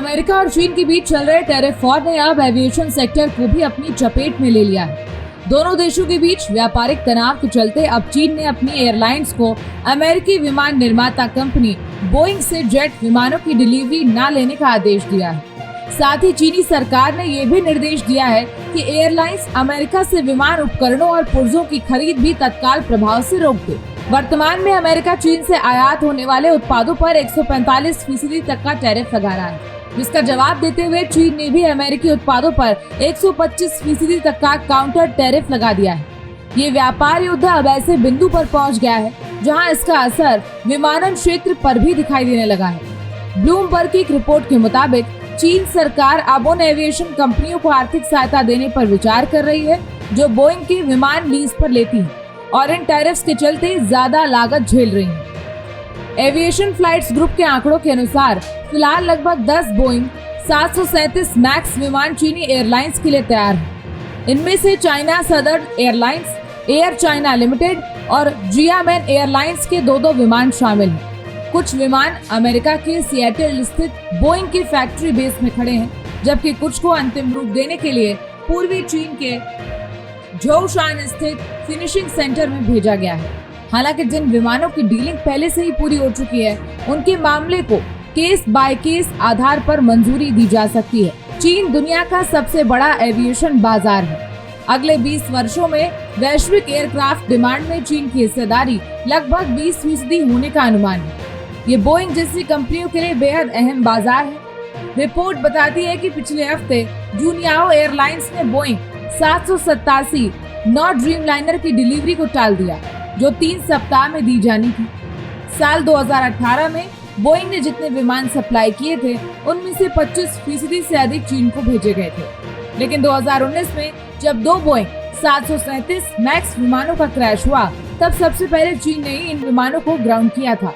America और चीन के बीच चल रहे टैरिफ वॉर ने अब एविएशन सेक्टर को भी अपनी चपेट में ले लिया है। दोनों देशों के बीच व्यापारिक तनाव के चलते अब चीन ने अपनी एयरलाइंस को अमेरिकी विमान निर्माता कंपनी बोइंग से जेट विमानों की डिलीवरी न लेने का आदेश दिया है। साथ ही चीनी सरकार ने ये भी निर्देश दिया है कि एयरलाइंस अमेरिका से विमान उपकरणों और पुर्जों की खरीद भी तत्काल प्रभाव से रोक दे। वर्तमान में अमेरिका चीन से आयात होने वाले उत्पादों पर 145% तक का टैरिफ लगा रहा है, जिसका जवाब देते हुए चीन ने भी अमेरिकी उत्पादों पर 125% तक का काउंटर टैरिफ लगा दिया है। ये व्यापार युद्ध अब ऐसे बिंदु पर पहुंच गया है जहां इसका असर विमानन क्षेत्र पर भी दिखाई देने लगा है। ब्लूमबर्ग की एक रिपोर्ट के मुताबिक चीन सरकार अब उन एविएशन कंपनियों को आर्थिक सहायता देने पर विचार कर रही है जो बोइंग के विमान लीज पर लेती हैं और इन टैरिफ्स के चलते ज्यादा लागत झेल रही हैं। एविएशन फ्लाइट्स ग्रुप के आंकड़ों के अनुसार फिलहाल लगभग 10 बोइंग 737 मैक्स विमान चीनी एयरलाइंस के लिए तैयार हैं। इनमें से China southern airlines, air China limited और जियामैन एयरलाइंस के 2-2 विमान शामिल हैं। कुछ विमान अमेरिका के सिएटल स्थित बोइंग की फैक्ट्री बेस में खड़े हैं, जबकि कुछ को अंतिम रूप देने के लिए पूर्वी चीन के झोशान स्थित फिनिशिंग सेंटर में भेजा गया है। हालांकि जिन विमानों की डीलिंग पहले से ही पूरी हो चुकी है, उनके मामले को केस बाय केस आधार पर मंजूरी दी जा सकती है। चीन दुनिया का सबसे बड़ा एविएशन बाजार है। अगले 20 वर्षों में वैश्विक एयरक्राफ्ट डिमांड में चीन की हिस्सेदारी लगभग 20% होने का अनुमान है। ये बोइंग जैसी कंपनियों के लिए बेहद अहम बाजार है। रिपोर्ट बताती है कि पिछले हफ्ते जूनियाओ एयरलाइंस ने बोइंग 787 नौ ड्रीमलाइनर की डिलीवरी को टाल दिया, जो 3 सप्ताह में दी जानी थी। साल 2018 में बोइंग ने जितने विमान सप्लाई किए थे, उनमें से 25% से अधिक चीन को भेजे गए थे। लेकिन 2019 में जब 2 बोइंग 737 मैक्स विमानों का क्रैश हुआ, तब सबसे पहले चीन ने ही इन विमानों को ग्राउंड किया था।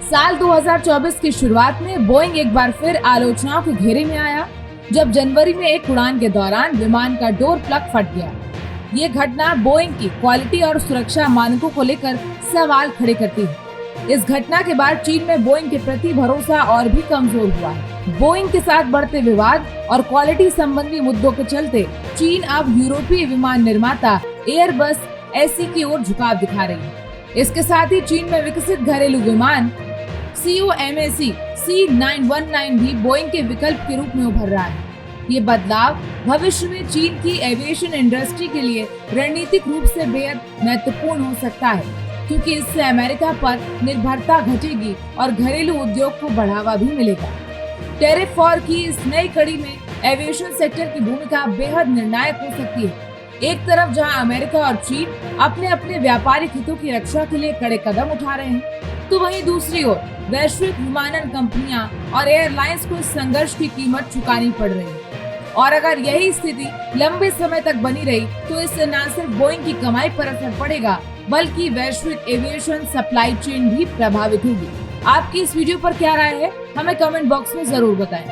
साल 2024 की शुरुआत में बोइंग एक बार फिर आलोचनाओं के घेरे में आया, जब जनवरी में एक उड़ान के दौरान विमान का डोर प्लग फट गया। ये घटना बोइंग की क्वालिटी और सुरक्षा मानकों को लेकर सवाल खड़े करती है। इस घटना के बाद चीन में बोइंग के प्रति भरोसा और भी कमजोर हुआ है। बोइंग के साथ बढ़ते विवाद और क्वालिटी संबंधी मुद्दों के चलते चीन अब यूरोपीय विमान निर्माता एयरबस एसी की ओर झुकाव दिखा रही है। इसके साथ ही चीन में विकसित घरेलू विमान COMAC C919 भी बोइंग के विकल्प के रूप में उभर रहा है। ये बदलाव भविष्य में चीन की एविएशन इंडस्ट्री के लिए रणनीतिक रूप से बेहद महत्वपूर्ण हो सकता है, क्योंकि इससे अमेरिका पर निर्भरता घटेगी और घरेलू उद्योग को बढ़ावा भी मिलेगा। टैरिफ वॉर की इस नई कड़ी में एविएशन सेक्टर की भूमिका बेहद निर्णायक हो सकती है। एक तरफ जहां अमेरिका और चीन अपने अपने व्यापारिक हितों की रक्षा के लिए कड़े कदम उठा रहे हैं, तो वहीं दूसरी ओर वैश्विक विमानन कंपनियां और एयरलाइंस को इस संघर्ष की कीमत चुकानी पड़ रही है। और अगर यही स्थिति लंबे समय तक बनी रही, तो इससे न सिर्फ बोइंग की कमाई पर असर पड़ेगा, बल्कि वैश्विक एविएशन सप्लाई चेन भी प्रभावित होगी। आपकी इस वीडियो पर क्या राय है, हमें कमेंट बॉक्स में जरूर बताएं।